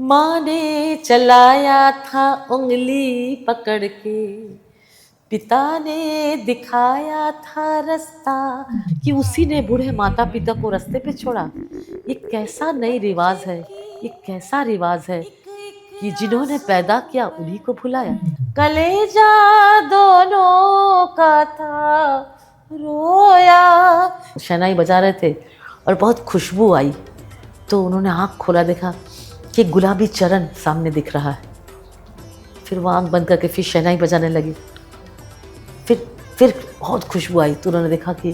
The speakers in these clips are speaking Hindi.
माँ ने चलाया था उंगली पकड़ के, पिता ने दिखाया था रास्ता, कि उसी ने बूढ़े माता पिता को रास्ते पे छोड़ा। ये कैसा नई रिवाज है, ये कैसा रिवाज है कि जिन्होंने पैदा किया उन्हीं को भुलाया। कलेजा दोनों का था रोया। शहनाई बजा रहे थे और बहुत खुशबू आई, तो उन्होंने आँख खोला, देखा कि गुलाबी चरण सामने दिख रहा है। फिर वो आँख बंद करके फिर शहनाई बजाने लगी। फिर बहुत खुशबू आई, तो उन्होंने देखा कि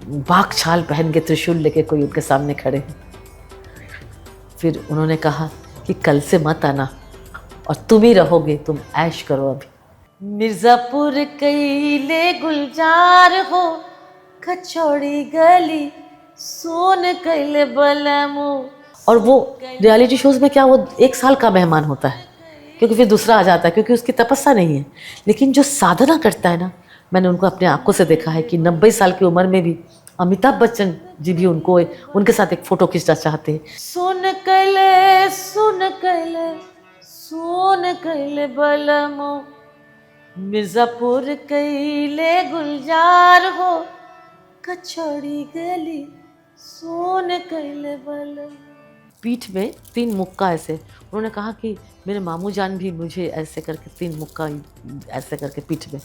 बाघ छाल पहन के त्रिशूल लेके कोई उनके सामने खड़े हैं। फिर उन्होंने कहा कि कल से मत आना और तुम ही रहोगे, तुम ऐश करो अभी। मिर्जापुर कैले गुलजार हो, कचौड़ी गली सोन कैले बलमो। और वो रियलिटी शोज में क्या वो 1 साल का मेहमान होता है, क्योंकि फिर दूसरा आ जाता है, क्योंकि उसकी तपस्या नहीं है। लेकिन जो साधना करता है ना, मैंने उनको अपने आंखों से देखा है कि 90 साल की उम्र में भी अमिताभ बच्चन जी भी उनके साथ एक फोटो खींचना चाहते हैं। सुन कैले सोन कैले बलमो, मिर्जापुर कैले गुलजार हो, कचौड़ी गली सोन कैले बलमो। पीठ में 3 मुक्का ऐसे। उन्होंने कहा कि मेरे मामू जान भी मुझे ऐसे करके 3 मुक्का ऐसे करके पीठ में,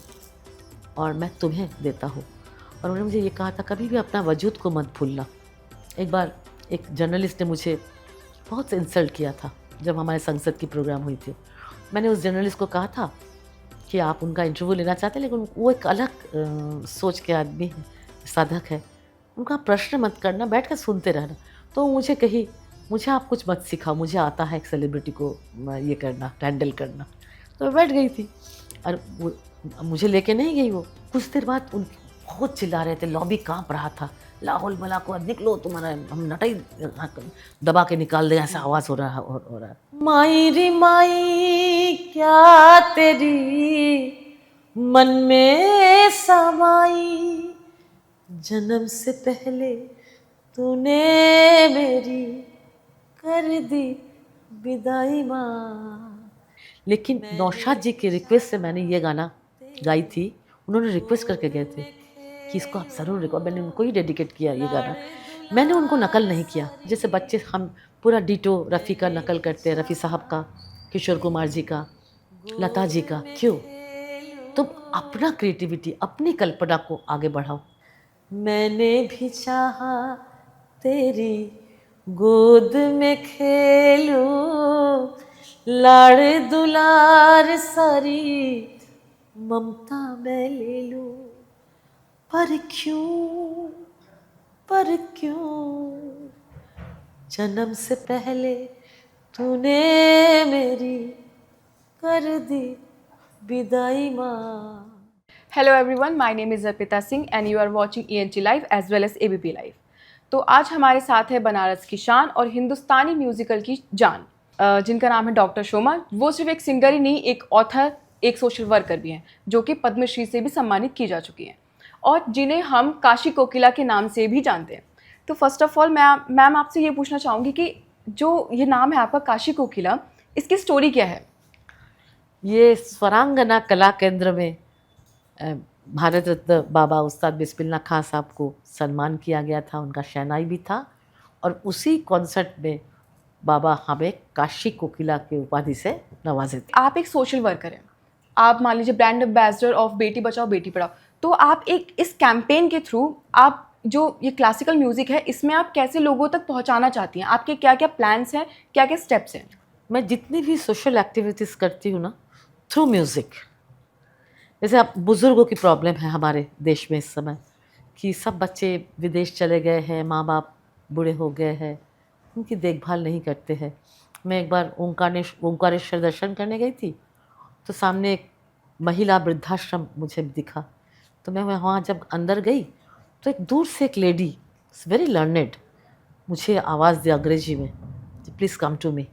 और मैं तुम्हें देता हूँ। और उन्होंने मुझे ये कहा था, कभी भी अपना वजूद को मत भूलना। एक बार एक जर्नलिस्ट ने मुझे बहुत इंसल्ट किया था जब हमारे संसद की प्रोग्राम हुई थी। मैंने उस जर्नलिस्ट को कहा था कि आप उनका इंटरव्यू लेना चाहते हैं, लेकिन वो एक अलग सोच के आदमी है, साधक है, उनका प्रश्न मत करना, बैठ कर सुनते रहना। तो मुझे कही, मुझे आप कुछ मत सिखाओ, मुझे आता है एक सेलिब्रिटी को ये करना, हैंडल करना। तो मैं बैठ गई थी, और वो मुझे लेके नहीं गई। वो कुछ देर बाद उन बहुत चिल्ला रहे थे, लॉबी कांप रहा था, लाहौल मला को निकलो, तुम्हारा हम नटाई दबा के निकाल दे, ऐसा आवाज़ हो रहा है। माई री माई क्या तेरी मन में समाई, जन्म से पहले तूने मेरी कर दी विदाई माँ। लेकिन नौशाद जी की रिक्वेस्ट से मैंने ये गाना गाई थी। उन्होंने रिक्वेस्ट करके गए थे कि इसको आप ज़रूर रिकॉर्ड, मैंने उनको ही डेडिकेट किया ये गाना। मैंने उनको नकल नहीं किया, जैसे बच्चे हम पूरा डिटो रफ़ी का नकल करते हैं, रफ़ी साहब का, किशोर कुमार जी का, लता जी का। क्यों? तुम अपना क्रिएटिविटी, अपनी कल्पना को आगे बढ़ाओ। मैंने भी चाहा तेरी गोद में खेलूं, लाड़ दुलार सारी ममता मैं ले लूं, पर क्यों जन्म से पहले तूने मेरी कर दी विदाई माँ। Hello everyone, my name is Arpita Singh and you are watching ENT Live as well as ABP Live. तो आज हमारे साथ है बनारस की शान और हिंदुस्तानी म्यूजिकल की जान, जिनका नाम है डॉक्टर शोमा। वो सिर्फ एक सिंगर ही नहीं, एक ऑथर, एक सोशल वर्कर भी हैं, जो कि पद्मश्री से भी सम्मानित की जा चुकी हैं और जिन्हें हम काशी कोकिला के नाम से भी जानते हैं। तो फर्स्ट ऑफ ऑल मैम आपसे ये पूछना चाहूँगी कि जो ये नाम है आपका काशी कोकिला, इसकी स्टोरी क्या है? ये स्वरांगना कला केंद्र में भारत रत्न बाबा उस्ताद बिस्मिल्लाह खां साहब को सम्मान किया गया था, उनका शहनाई भी था, और उसी कॉन्सर्ट में बाबा हमें काशी कोकिला के उपाधि से नवाजे थे। आप एक सोशल वर्कर हैं, आप मान लीजिए brand ambassador of Beti Bachao Beti Padhao, तो आप एक इस कैंपेन के थ्रू आप जो ये क्लासिकल म्यूज़िक है इसमें आप कैसे लोगों तक पहुंचाना चाहती हैं? आपके क्या क्या प्लान्स हैं, क्या क्या स्टेप्स हैं? मैं जितनी भी सोशल एक्टिविटीज़ करती हूँ ना, थ्रू म्यूज़िक। जैसे अब बुज़ुर्गों की प्रॉब्लम है हमारे देश में इस समय, कि सब बच्चे विदेश चले गए हैं, माँ बाप बूढ़े हो गए हैं, उनकी देखभाल नहीं करते हैं। मैं एक बार ओंकारेश्वर दर्शन करने गई थी, तो सामने एक महिला वृद्धाश्रम मुझे दिखा। तो मैं वहाँ जब अंदर गई, तो एक दूर से एक लेडी, वेरी लर्नेड, मुझे आवाज़ दी अंग्रेजी में, प्लीज़ कम टू मी।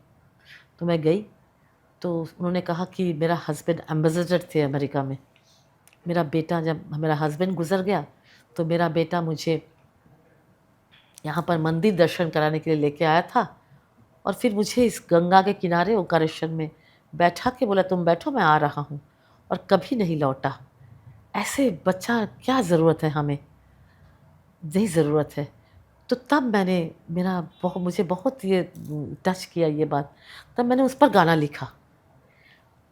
तो मैं गई, तो उन्होंने कहा कि मेरा हस्बैंड एम्बेसडर थे अमेरिका में। जब मेरा हस्बैंड गुज़र गया, तो मेरा बेटा मुझे यहाँ पर मंदिर दर्शन कराने के लिए लेके आया था, और फिर मुझे इस गंगा के किनारे ओंकारेश्वर में बैठा के बोला तुम बैठो मैं आ रहा हूँ, और कभी नहीं लौटा। ऐसे बच्चा क्या ज़रूरत है हमें, नहीं ज़रूरत है। तो तब मैंने मुझे बहुत ये टच किया ये बात, तब मैंने उस पर गाना लिखा।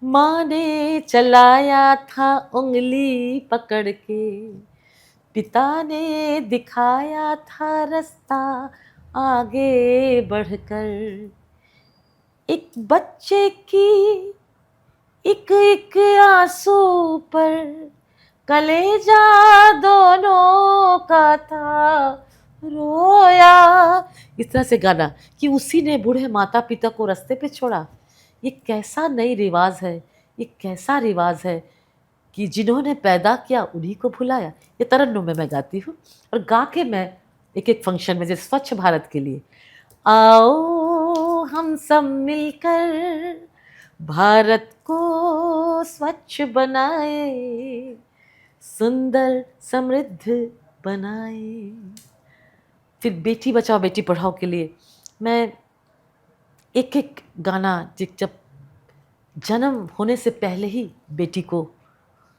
माँ ने चलाया था उंगली पकड़ के, पिता ने दिखाया था रास्ता आगे बढ़कर, एक बच्चे की एक एक आंसू पर कलेजा दोनों का था रोया। इस तरह से गाना कि उसी ने बूढ़े माता पिता को रास्ते पे छोड़ा। ये कैसा नई रिवाज है, ये कैसा रिवाज है कि जिन्होंने पैदा किया उन्हीं को भुलाया। ये तरन्नुम में मैं गाती हूँ, और गा के मैं एक एक फंक्शन में, जैसे स्वच्छ भारत के लिए, आओ हम सब मिलकर भारत को स्वच्छ बनाए, सुंदर समृद्ध बनाए। फिर बेटी बचाओ बेटी पढ़ाओ के लिए मैं एक एक गाना, जब जन्म होने से पहले ही बेटी को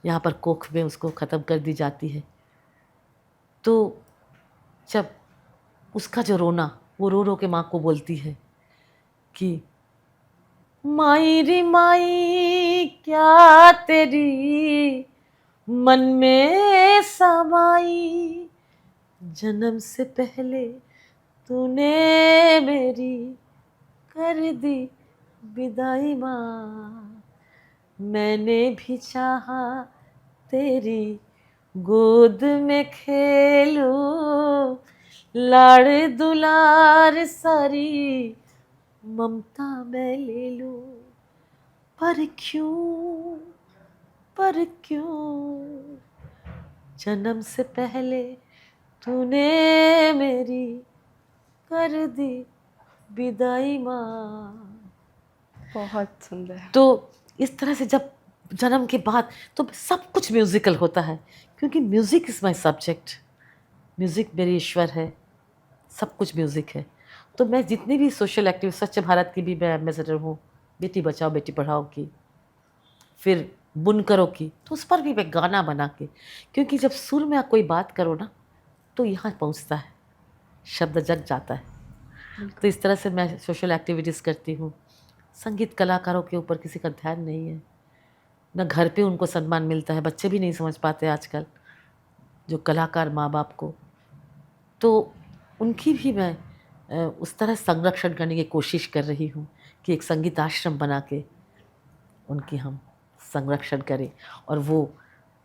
यहाँ पर कोख में उसको ख़त्म कर दी जाती है, तो जब उसका जो रोना, वो रो रो के माँ को बोलती है कि माई रे माई क्या तेरी मन में समाई, जन्म से पहले तूने मेरी कर दी विदाई माँ, मैंने भी चाहा तेरी गोद में खेलूं, लाड़ दुलार सारी ममता मैं ले लूं, पर क्यों जन्म से पहले तूने मेरी कर दी विदाई माँ। बहुत सुंदर। तो इस तरह से जब जन्म के बाद तो सब कुछ म्यूजिकल होता है, क्योंकि music is my subject, music मेरी ईश्वर है, सब कुछ म्यूजिक है। तो मैं जितनी भी सोशल एक्टिविटी, स्वच्छ भारत की भी मैं एम्बेसडर हूँ, बेटी बचाओ बेटी पढ़ाओ की, फिर बुनकरों की, तो उस पर भी मैं गाना बना के, क्योंकि जब सुर में कोई बात करो ना तो यहाँ पहुँचता है, शब्द जग जाता है। तो इस तरह से मैं सोशल एक्टिविटीज़ करती हूँ। संगीत कलाकारों के ऊपर किसी का ध्यान नहीं है, न घर पे उनको सम्मान मिलता है, बच्चे भी नहीं समझ पाते आजकल जो कलाकार माँ बाप को, तो उनकी भी मैं उस तरह संरक्षण करने की कोशिश कर रही हूँ कि एक संगीत आश्रम बना के उनकी हम संरक्षण करें, और वो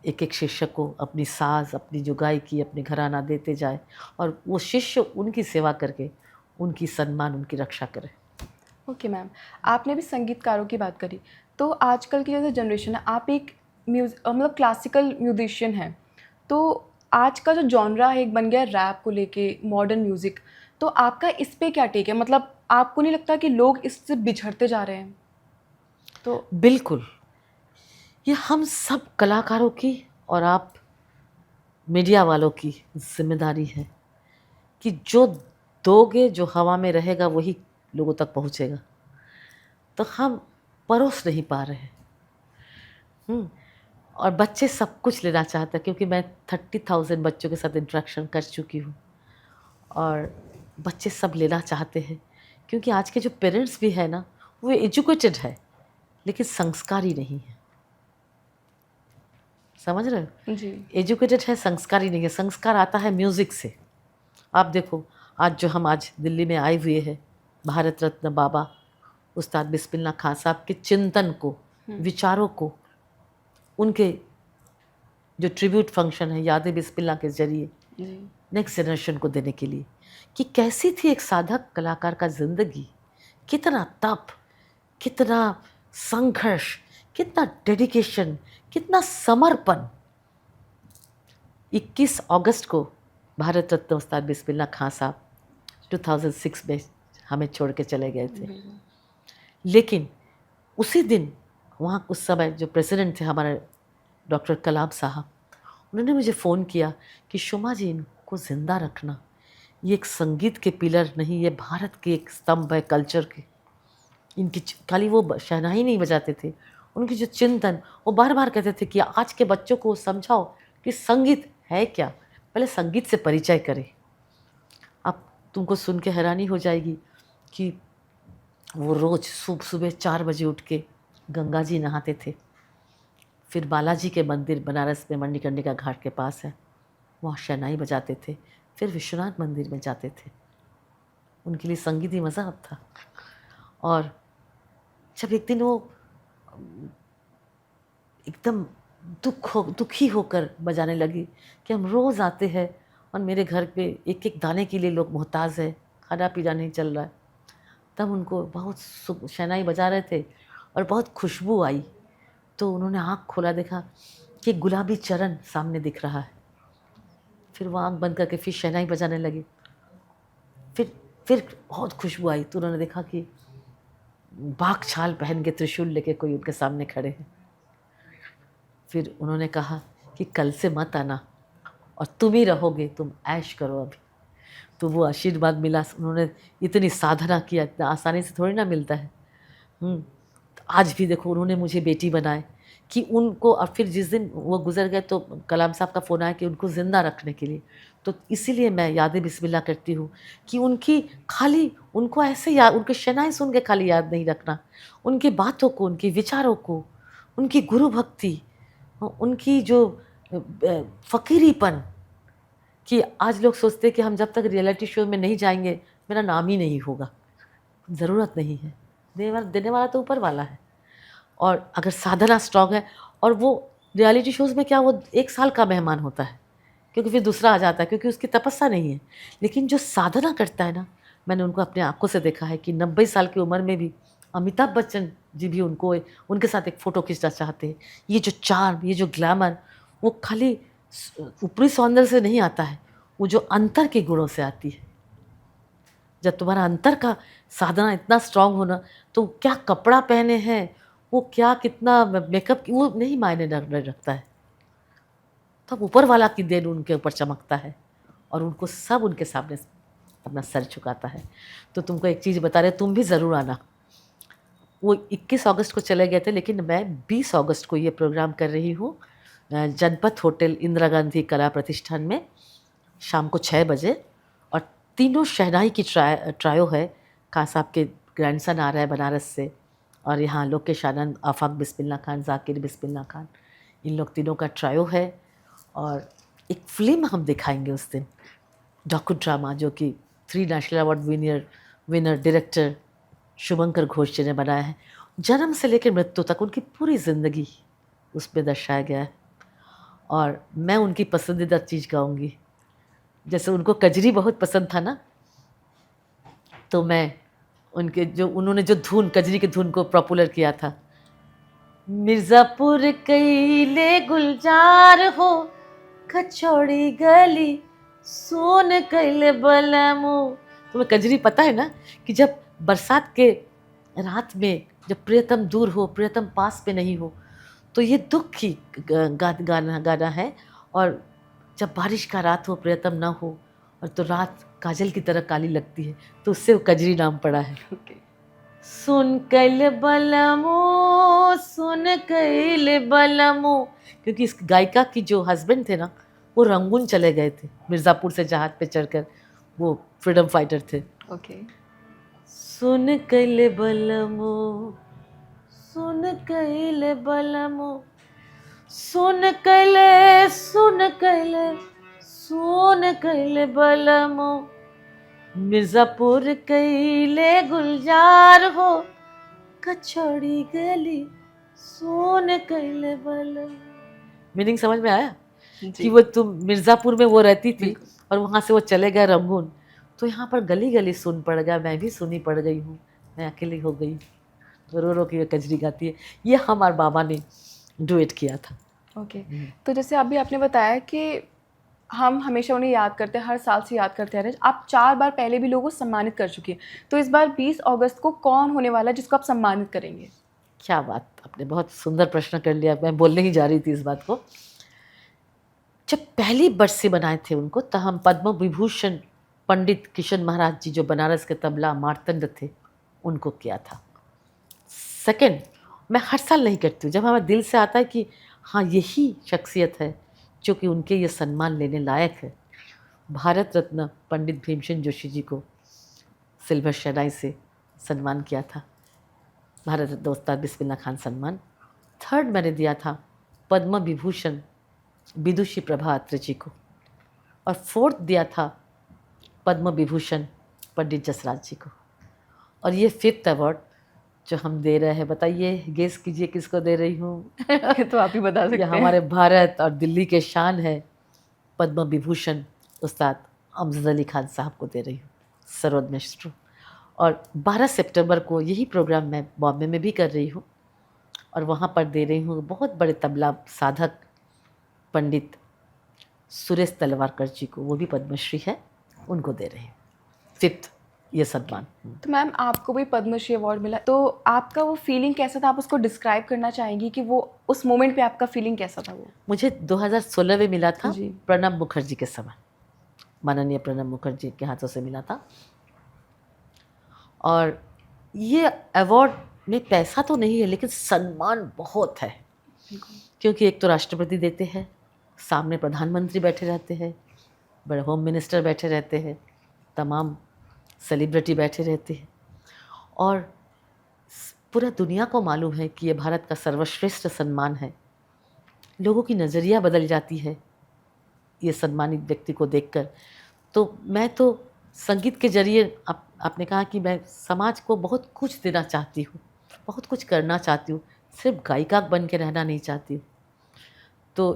एक एक शिष्य को अपनी साज, अपनी जो गायकी, अपने घराना देते जाए, और वो शिष्य उनकी सेवा करके उनकी सम्मान, उनकी रक्षा करे। ओके मैम, आपने भी संगीतकारों की बात करी, तो आजकल की जैसे जनरेशन है, आप एक मतलब क्लासिकल म्यूजिशियन हैं, तो आज का जो जॉनरा है एक बन गया रैप को लेके, मॉडर्न म्यूज़िक, तो आपका इस पे क्या टेक है? मतलब आपको नहीं लगता कि लोग इससे बिछड़ते जा रहे हैं? तो बिल्कुल, ये हम सब कलाकारों की और आप मीडिया वालों की जिम्मेदारी है कि जो दोगे, जो हवा में रहेगा वही लोगों तक पहुंचेगा। तो हम परोस नहीं पा रहे हैं। और बच्चे सब कुछ लेना चाहते हैं, क्योंकि मैं 30,000 बच्चों के साथ इंटरेक्शन कर चुकी हूँ, और बच्चे सब लेना चाहते हैं, क्योंकि आज के जो पेरेंट्स भी है ना, वो एजुकेटेड है लेकिन संस्कारी नहीं है। समझ रहे हो? जी, एजुकेटेड है, संस्कारी नहीं है। संस्कार आता है म्यूज़िक से। आप देखो, आज जो हम आज दिल्ली में आए हुए हैं, भारत रत्न बाबा उस्ताद बिस्मिल्लाह खान साहब के चिंतन को, विचारों को, उनके जो ट्रिब्यूट फंक्शन है यादें बिस्मिल्लाह के जरिए नेक्स्ट जनरेशन को देने के लिए, कि कैसी थी एक साधक कलाकार का ज़िंदगी, कितना तप, कितना संघर्ष, कितना डेडिकेशन, कितना समर्पण। 21 अगस्त को भारत रत्न उस्ताद बिस्मिल्लाह खान साहब 2006 में हमें छोड़ के चले गए थे। लेकिन उसी दिन वहाँ उस समय जो प्रेसिडेंट थे हमारे डॉक्टर कलाम साहब, उन्होंने मुझे फ़ोन किया कि शोमा जी, इनको ज़िंदा रखना, ये एक संगीत के पिलर नहीं, ये भारत के एक स्तंभ है कल्चर के। इनकी खाली वो शहनाई नहीं बजाते थे, उनकी जो चिंतन, वो बार बार कहते थे कि आज के बच्चों को समझाओ कि संगीत है क्या, पहले संगीत से परिचय करें। अब तुमको सुन के हैरानी हो जाएगी कि वो रोज़ सुबह 4 बजे उठ के गंगा जी नहाते थे, फिर बालाजी के मंदिर बनारस में मणिकर्णिका घाट के पास है, वहाँ शहनाई बजाते थे, फिर विश्वनाथ मंदिर में जाते थे। उनके लिए संगीत ही मज़हब था। और जब एक दिन वो एकदम दुखी होकर बजाने लगी कि हम रोज़ आते हैं और मेरे घर पे एक एक दाने के लिए लोग मोहताज है, खाना पीना नहीं चल रहा है, तब उनको बहुत शहनाई बजा रहे थे और बहुत खुशबू आई। तो उन्होंने आँख खोला, देखा कि गुलाबी चरण सामने दिख रहा है। फिर वो आँख बंद करके फिर शहनाई बजाने लगी, फिर बहुत खुशबू आई। तो उन्होंने देखा कि बाघ छाल पहन के त्रिशूल लेके कोई उनके सामने खड़े हैं। फिर उन्होंने कहा कि कल से मत आना और तुम ही रहोगे, तुम ऐश करो अभी। तो वो आशीर्वाद मिला। उन्होंने इतनी साधना किया, इतना आसानी से थोड़ी ना मिलता है। तो आज भी देखो उन्होंने मुझे बेटी बनाए कि उनको, और फिर जिस दिन वो गुजर गए तो कलाम साहब का फ़ोन आया कि उनको ज़िंदा रखने के लिए। तो इसीलिए मैं यादें बिस्मिल्लाह करती हूँ कि उनकी खाली, उनको ऐसे याद, उनके शहनाई सुन के खाली याद नहीं रखना, उनकी बातों को, उनके विचारों को, उनकी गुरु भक्ति, उनकी जो फ़कीरीपन, कि आज लोग सोचते हैं कि हम जब तक रियलिटी शो में नहीं जाएंगे मेरा नाम ही नहीं होगा। ज़रूरत नहीं है, देने वाला तो ऊपर वाला है। और अगर साधना स्ट्रॉन्ग है, और वो रियलिटी शोज़ में क्या, वो 1 साल का मेहमान होता है क्योंकि फिर दूसरा आ जाता है, क्योंकि उसकी तपस्या नहीं है। लेकिन जो साधना करता है ना, मैंने उनको अपने आँखों से देखा है कि 90 साल की उम्र में भी अमिताभ बच्चन जी भी उनके साथ एक फ़ोटो खींचना चाहते हैं। ये जो चार्म, ये जो ग्लैमर, वो खाली ऊपरी सौंदर्य से नहीं आता है, वो जो अंतर के गुणों से आती है। जब तुम्हारा अंतर का साधना इतना स्ट्रांग होना, तो क्या कपड़ा पहने हैं, वो क्या कितना मेकअप, वो नहीं मायने रखता है। तब ऊपर वाला की देन उनके ऊपर चमकता है और उनको सब उनके सामने अपना सर झुकाता है। तो तुमको एक चीज़ बता रहे, तुम भी ज़रूर आना। वो 21 अगस्त को चले गए थे, लेकिन मैं 20 अगस्त को ये प्रोग्राम कर रही हूँ जनपथ होटल इंदिरा गांधी कला प्रतिष्ठान में, शाम को 6 बजे। और तीनों शहनाई की ट्रायो है। खान साहब के ग्रैंडसन आ रहा है बनारस से, और यहाँ लोकेश आनंद, आफाक बिस्मिल्लाह खान, जाकिर बिस्मिल्लाह खान, इन लोग तीनों का ट्रायो है। और एक फ़िल्म हम दिखाएंगे उस दिन, डॉक्यू ड्रामा, जो कि 3 नेशनल अवार्ड विनर डायरेक्टर शुभंकर घोष जी ने बनाया है। जन्म से लेकर मृत्यु तक उनकी पूरी ज़िंदगी उसमें दर्शाया गया है। और मैं उनकी पसंदीदा चीज़ गाऊंगी। जैसे उनको कजरी बहुत पसंद था ना, तो मैं उनके उन्होंने जो धुन, कजरी की धुन को पॉपुलर किया था, मिर्ज़ापुर कैले गुलजार हो, कचौड़ी गली सोन कैले बलमो। तुम्हें कजरी पता है ना, कि जब बरसात के रात में जब प्रियतम दूर हो, प्रियतम पास में नहीं हो, तो ये दुख की गाना है। और जब बारिश का रात हो, प्रियतम ना हो, और तो रात काजल की तरह काली लगती है, तो उससे वो कजरी नाम पड़ा है। सुन कैल बलमो, सुन कैल बलमो, क्योंकि इस गायिका की जो हस्बैंड थे ना, वो रंगून चले गए थे मिर्ज़ापुर से जहाज पे चढ़कर, वो फ्रीडम फाइटर थे। सुन कैल बलमो, सुन कैल बलमो, सुन कैले, सुन कैले, सुन कैले बलमो, मिर्ज़ापुर कैले गुलजार हो, कचौड़ी गली सोन कैले बलमो। मीनिंग समझ में आया कि वो तुम मिर्ज़ापुर में वो रहती थी और वहाँ से वो चले गए रंगून, तो यहाँ पर गली गली सुन पड़ गया, मैं भी सुनी पड़ गई हूँ, मैं अकेली हो गई, रो रो के कजरी गाती है। ये हमारे बाबा ने डुएट किया था। तो जैसे अभी आपने बताया कि हम हमेशा उन्हें याद करते हैं, हर साल से याद करते आ रहे हैं। आप 4 बार पहले भी लोगों को सम्मानित कर चुकी हैं, तो इस बार 20 अगस्त को कौन होने वाला है जिसको आप सम्मानित करेंगे? क्या बात, आपने बहुत सुंदर प्रश्न कर लिया। मैं बोलने ही जा रही थी इस बात को। जब पहली बरसी बनाए थे उनको, तो हम पद्म विभूषण पंडित किशन महाराज जी जो बनारस के तबला मार्तंड थे उनको किया था। सेकंड, मैं हर साल नहीं करती हूँ, जब हमारे दिल से आता है कि हाँ यही शख्सियत है जो कि उनके ये सम्मान लेने लायक है। भारत रत्न पंडित भीमसेन जोशी जी को सिल्वर शहनाई से सम्मान किया था, भारत रत्न उस्ताद बिस्मिल्लाह खान सम्मान। थर्ड मैंने दिया था पद्म विभूषण विदुषी प्रभा अत्रे जी को, और फोर्थ दिया था पद्म विभूषण पंडित जसराज जी को। और ये फिफ्थ अवार्ड जो हम दे रहे हैं, बताइए गेस कीजिए किसको दे रही हूँ। ये तो आप ही बता ये सकते हैं। हमारे भारत और दिल्ली के शान है, पद्म विभूषण उस्ताद अमजद अली खान साहब को दे रही हूँ, सरोद मिश्र। और 12 सितंबर को यही प्रोग्राम मैं बॉम्बे में भी कर रही हूँ, और वहाँ पर दे रही हूँ बहुत बड़े तबला साधक पंडित सुरेश तलवारकर जी को, वो भी पद्मश्री है, उनको दे रही हूँ फिफ्थ ये सम्मान। तो मैम आपको भी पद्मश्री अवार्ड मिला, तो आपका वो फीलिंग कैसा था? आप उसको डिस्क्राइब करना चाहेंगी कि वो उस मोमेंट पे आपका फीलिंग कैसा था? वो मुझे 2016 में मिला था, जी। प्रणब मुखर्जी के समय, माननीय प्रणब मुखर्जी के हाथों से मिला था। और ये अवार्ड में पैसा तो नहीं है लेकिन सम्मान बहुत है, क्योंकि एक तो राष्ट्रपति देते हैं, सामने प्रधानमंत्री बैठे रहते हैं, बड़े होम मिनिस्टर बैठे रहते हैं, तमाम सेलिब्रिटी बैठे रहते हैं, और पूरा दुनिया को मालूम है कि ये भारत का सर्वश्रेष्ठ सम्मान है। लोगों की नज़रिया बदल जाती है ये सम्मानित व्यक्ति को देखकर। तो मैं तो संगीत के जरिए आपने कहा कि मैं समाज को बहुत कुछ देना चाहती हूँ, बहुत कुछ करना चाहती हूँ, सिर्फ गायिका बन के रहना नहीं चाहती हूँ। तो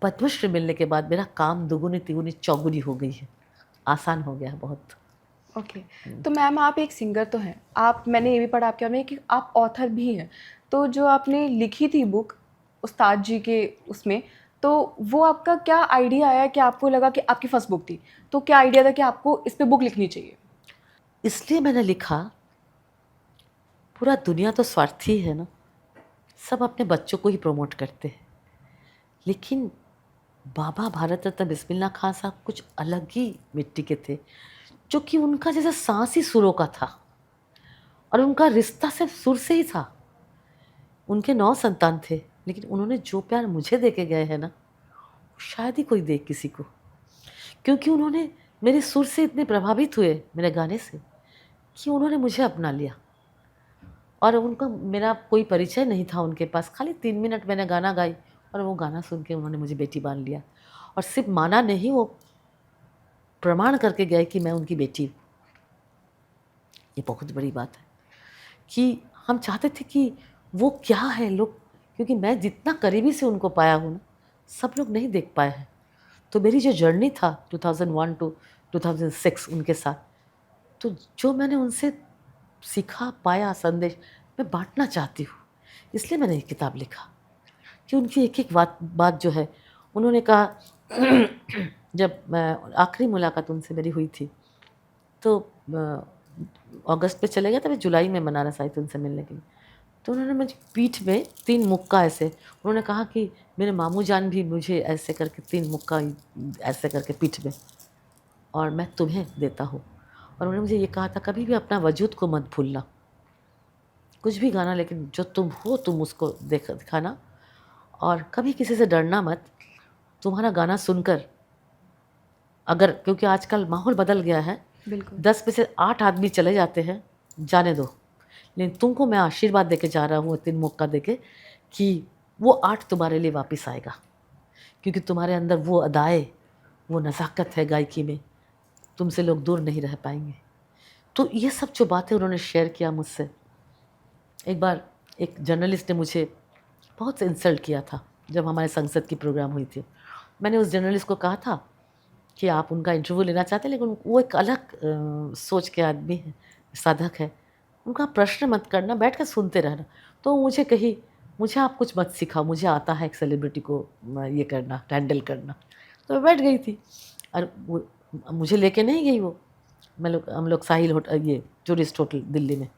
पद्मश्री मिलने के बाद मेरा काम दुगुनी तिगुनी चौगुनी हो गई है, आसान हो गया है बहुत। ओके। तो मैम आप एक सिंगर तो हैं, आप, मैंने ये भी पढ़ा आपके बारे में कि आप ऑथर भी हैं। तो जो आपने लिखी थी बुक उस्ताद जी के उसमें, तो वो आपका क्या आइडिया आया कि आपको लगा कि आपकी फर्स्ट बुक थी, तो क्या आइडिया था कि आपको इस पे बुक लिखनी चाहिए? इसलिए मैंने लिखा, पूरा दुनिया तो स्वार्थी है ना, सब अपने बच्चों को ही प्रमोट करते हैं, लेकिन बाबा भारत रत्न बिस्मिल्लाह खान साहब कुछ अलग ही मिट्टी के थे, जो कि उनका जैसे सांस ही सुरों का था, और उनका रिश्ता सिर्फ सुर से ही था। उनके 9 संतान थे, लेकिन उन्होंने जो प्यार मुझे दे के गए हैं ना, शायद ही कोई दे किसी को, क्योंकि उन्होंने मेरे सुर से इतने प्रभावित हुए, मेरे गाने से, कि उन्होंने मुझे अपना लिया। और उनका मेरा कोई परिचय नहीं था उनके पास, खाली 3 मिनट मैंने गाना गाई और वो गाना सुन के उन्होंने मुझे बेटी मान लिया। और सिर्फ माना नहीं, वो प्रमाण करके गए कि मैं उनकी बेटी हूँ। ये बहुत बड़ी बात है कि हम चाहते थे कि वो क्या है लोग, क्योंकि मैं जितना करीबी से उनको पाया हूँ ना, सब लोग नहीं देख पाए हैं। तो मेरी जो जर्नी था 2001 टू 2006 उनके साथ, तो जो मैंने उनसे सीखा पाया संदेश मैं बांटना चाहती हूँ, इसलिए मैंने ये किताब लिखा कि उनकी एक एक बात जो है, उन्होंने कहा जब मैं आखिरी मुलाकात उनसे मेरी हुई थी, तो अगस्त में चले गया था, मैं जुलाई में बनारस आई थी उनसे मिलने के लिए। तो उन्होंने मुझे पीठ में 3 मुक्का ऐसे, उन्होंने कहा कि मेरे मामू जान भी मुझे ऐसे करके 3 मुक्का ऐसे करके पीठ में, और मैं तुम्हें देता हूँ। और उन्होंने मुझे ये कहा था, कभी भी अपना वजूद को मत भूलना, कुछ भी गाना, लेकिन जो तुम हो तुम उसको दिखाना, और कभी किसी से डरना मत। तुम्हारा गाना सुनकर अगर, क्योंकि आजकल माहौल बदल गया है, बिल्कुल। 10 में से 8 आदमी चले जाते हैं, जाने दो, लेकिन तुमको मैं आशीर्वाद देके जा रहा हूँ 3 मौका देके, कि वो 8 तुम्हारे लिए वापस आएगा, क्योंकि तुम्हारे अंदर वो अदाएँ, वो नज़ाकत है गायकी में, तुमसे लोग दूर नहीं रह पाएंगे। तो ये सब जो बातें उन्होंने शेयर किया मुझसे। एक बार एक जर्नलिस्ट ने मुझे बहुत इंसल्ट किया था जब हमारे संसद की प्रोग्राम हुई थी। मैंने उस जर्नलिस्ट को कहा था कि आप उनका इंटरव्यू लेना चाहते हैं, लेकिन वो एक अलग सोच के आदमी है, साधक है, उनका प्रश्न मत करना, बैठ कर सुनते रहना। तो मुझे कही, मुझे आप कुछ मत सिखाओ, मुझे आता है एक सेलिब्रिटी को ये करना, हैंडल करना। तो मैं बैठ गई थी, और वो मुझे लेके नहीं गई वो, हम लोग साहिल होटल, ये टूरिस्ट होटल दिल्ली में।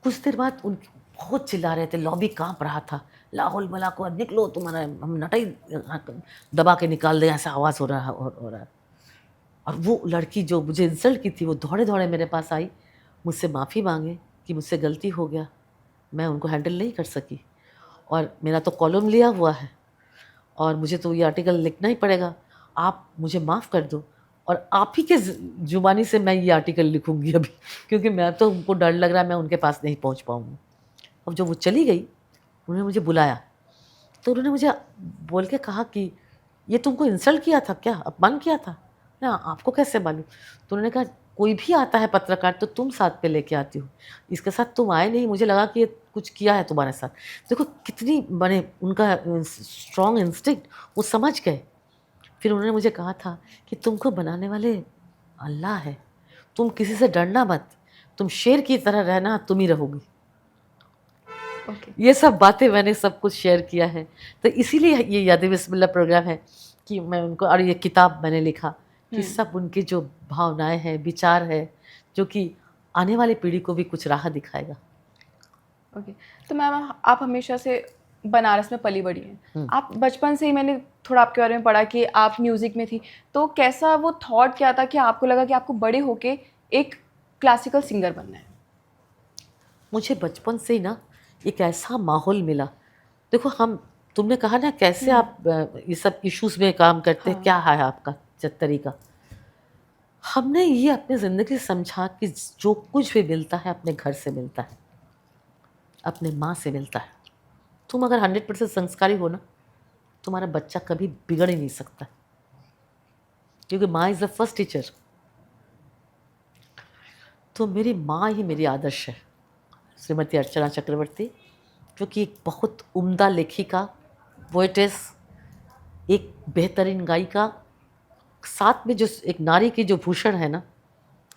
कुछ देर बाद उन बहुत चिल्ला रहे थे, लॉबी कांप रहा था, लाहौल मला को निकलो, तुम्हारा हम नटाई दबा के निकाल दें, ऐसा आवाज़ हो रहा है। और वो लड़की जो मुझे इंसल्ट की थी वो दौड़े दौड़े मेरे पास आई, मुझसे माफ़ी मांगे कि मुझसे गलती हो गया, मैं उनको हैंडल नहीं कर सकी, और मेरा तो कॉलम लिया हुआ है और मुझे तो ये आर्टिकल लिखना ही पड़ेगा, आप मुझे माफ़ कर दो, और आप ही के जुबानी से मैं ये आर्टिकल लिखूंगी अभी, क्योंकि मैं तो उनको डर लग रहा है मैं उनके पास नहीं पहुंच पाऊंगी। अब जब वो चली गई, उन्होंने मुझे बुलाया, तो उन्होंने मुझे बोल के कहा कि ये तुमको इंसल्ट किया था क्या, अपमान किया था ना, आपको कैसे मालूम? तो उन्होंने कहा कोई भी आता है पत्रकार तो तुम साथ पे लेके आती हो, इसके साथ तुम आए नहीं, मुझे लगा कि ये कुछ किया है तुम्हारे साथ। देखो कितनी बड़े उनका स्ट्रॉन्ग इंस्टिंक्ट, वो समझ गए। फिर उन्होंने मुझे कहा था कि तुमको बनाने वाले अल्लाह है, तुम किसी से डरना मत, तुम शेर की तरह रहना, तुम ही रहोगी। ओके। ये सब बातें मैंने सब कुछ शेयर किया है, तो इसीलिए ये यादें बिस्मिल्लाह प्रोग्राम है कि मैं उनको, और ये किताब मैंने लिखा कि सब उनकी जो भावनाएं हैं, विचार है, जो कि आने वाली पीढ़ी को भी कुछ राह दिखाएगा। ओके। तो मैम आप हमेशा से बनारस में पली बड़ी हैं, आप बचपन से ही, मैंने थोड़ा आपके बारे में पढ़ा कि आप म्यूज़िक में थी, तो कैसा वो थॉट क्या था कि आपको लगा कि आपको बड़े होके एक क्लासिकल सिंगर बनना है? मुझे बचपन से ही ना एक ऐसा माहौल मिला। देखो हम, तुमने कहा ना कैसे आप ये सब इश्यूज में काम करते हैं, हाँ। क्या है आपका तरीका। हमने ये अपनी ज़िंदगी समझा कि जो कुछ भी मिलता है अपने घर से मिलता है, अपने माँ से मिलता है। तुम अगर 100% संस्कारी हो ना, तुम्हारा बच्चा कभी बिगड़ ही नहीं सकता, क्योंकि माँ इज़ द फर्स्ट टीचर। तो मेरी माँ ही मेरी आदर्श है, श्रीमती अर्चना चक्रवर्ती, जो कि एक बहुत उम्दा लेखिका, पोएटेस, एक बेहतरीन गायिका, साथ में जो एक नारी की जो भूषण है ना,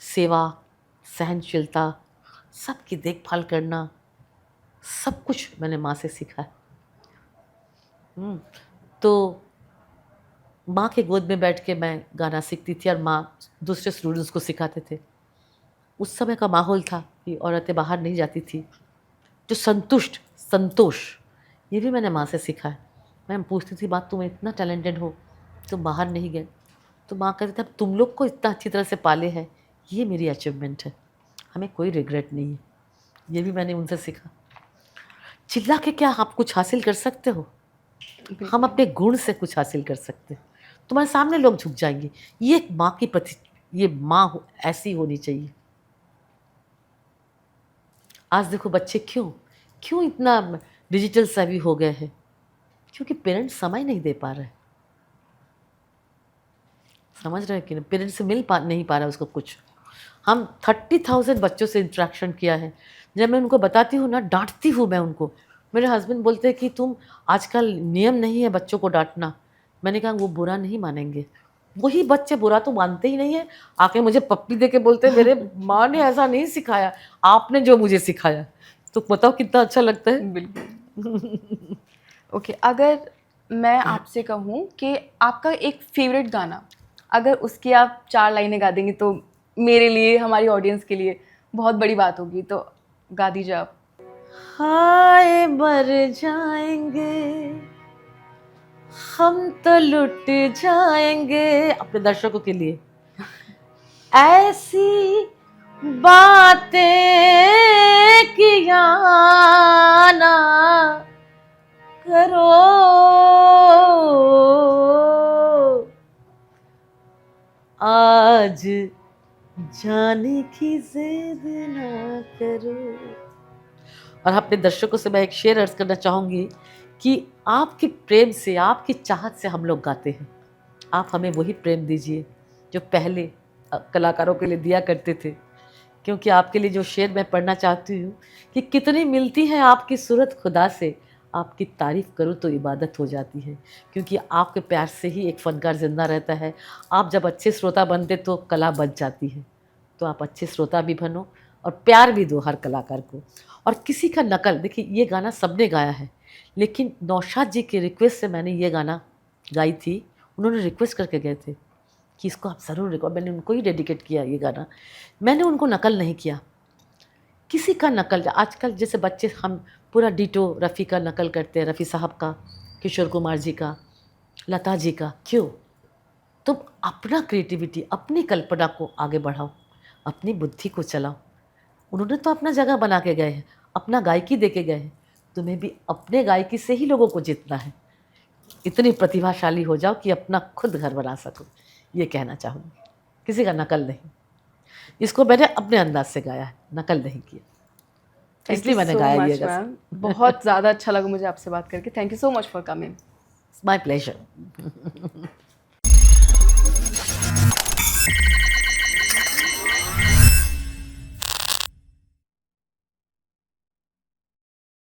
सेवा, सहनशीलता, सबकी देखभाल करना, सब कुछ मैंने माँ से सीखा है। तो माँ के गोद में बैठ के मैं गाना सीखती थी और माँ दूसरे स्टूडेंट्स को सिखाते थे। उस समय का माहौल था कि औरतें बाहर नहीं जाती थी। जो संतोष, ये भी मैंने माँ से सीखा है। मैं पूछती थी, माँ तुम इतना टैलेंटेड हो, तुम बाहर नहीं गए? तो माँ कहती थी अब तुम लोग को इतना अच्छी तरह से पाले हैं, ये मेरी अचीवमेंट है, हमें कोई रिग्रेट नहीं है। ये भी मैंने उनसे सीखा। चिल्ला के क्या आप कुछ हासिल कर सकते हो? हम अपने गुण से कुछ हासिल कर सकते हैं। तुम्हारे सामने लोग झुक जाएंगे। ये एक माँ की प्रति, ये माँ ऐसी होनी चाहिए। आज देखो बच्चे क्यों क्यों इतना डिजिटल सेवी हो गए हैं, क्योंकि पेरेंट्स समय नहीं दे पा रहे। समझ रहे हैं कि नहीं? पेरेंट्स से नहीं पा रहा उसको कुछ। हम 30,000 बच्चों से इंटरेक्शन किया है। जब मैं उनको बताती हूँ ना, डांटती हूँ मैं उनको, मेरे हस्बैंड बोलते हैं कि तुम, आजकल नियम नहीं है बच्चों को डांटना। मैंने कहा वो बुरा नहीं मानेंगे, वही बच्चे बुरा तो मानते ही नहीं है, आके मुझे पप्पी दे के बोलते हैं मेरे माँ ने ऐसा नहीं सिखाया, आपने जो मुझे सिखाया। तो बताओ कितना अच्छा लगता है। बिल्कुल। ओके, अगर मैं आपसे कहूँ कि आपका एक फेवरेट गाना, अगर उसकी आप 4 लाइनें गा देंगी तो मेरे लिए, हमारी ऑडियंस के लिए बहुत बड़ी बात होगी, तो गा दीजिए आप। हाय मर जाएंगे हम तो लुट जाएंगे, अपने दर्शकों के लिए। ऐसी बातें किया ना करो, आज जाने की जिद ना करो। और अपने दर्शकों से मैं एक शेर अर्ज करना चाहूँगी कि आपके प्रेम से, आपकी चाहत से हम लोग गाते हैं। आप हमें वही प्रेम दीजिए जो पहले कलाकारों के लिए दिया करते थे। क्योंकि आपके लिए जो शेर मैं पढ़ना चाहती हूँ कि कितनी मिलती है आपकी सूरत खुदा से, आपकी तारीफ़ करूँ तो इबादत हो जाती है। क्योंकि आपके प्यार से ही एक फ़नकार ज़िंदा रहता है। आप जब अच्छे श्रोता बनते तो कला बच जाती है। तो आप अच्छे श्रोता भी बनो और प्यार भी दो हर कलाकार को। और किसी का नकल, देखिए ये गाना सबने गाया है, लेकिन नौशाद जी के रिक्वेस्ट से मैंने ये गाना गाई थी। उन्होंने रिक्वेस्ट करके गए थे कि इसको आप ज़रूर रिकॉर्ड, मैंने उनको ही डेडिकेट किया ये गाना। मैंने उनको नकल नहीं किया, किसी का नकल। आजकल जैसे बच्चे हम पूरा डिटो रफ़ी का नकल करते हैं, रफ़ी साहब का, किशोर कुमार जी का, लता जी का। क्यों? तुम अपना क्रिएटिविटी, अपनी कल्पना को आगे बढ़ाओ, अपनी बुद्धि को चलाओ। उन्होंने तो अपना जगह बना के गए हैं, अपना गायकी दे के गए हैं, तुम्हें भी अपने गायकी से ही लोगों को जीतना है। इतनी प्रतिभाशाली हो जाओ कि अपना खुद घर बना सको, ये कहना चाहूँगी। किसी का नकल नहीं, इसको मैंने अपने अंदाज से गाया है, नकल नहीं किया, इसलिए मैंने गाया ये गज़ल। मैम, बहुत ज़्यादा अच्छा लगा मुझे आपसे बात करके। Thank you so much for coming. My pleasure.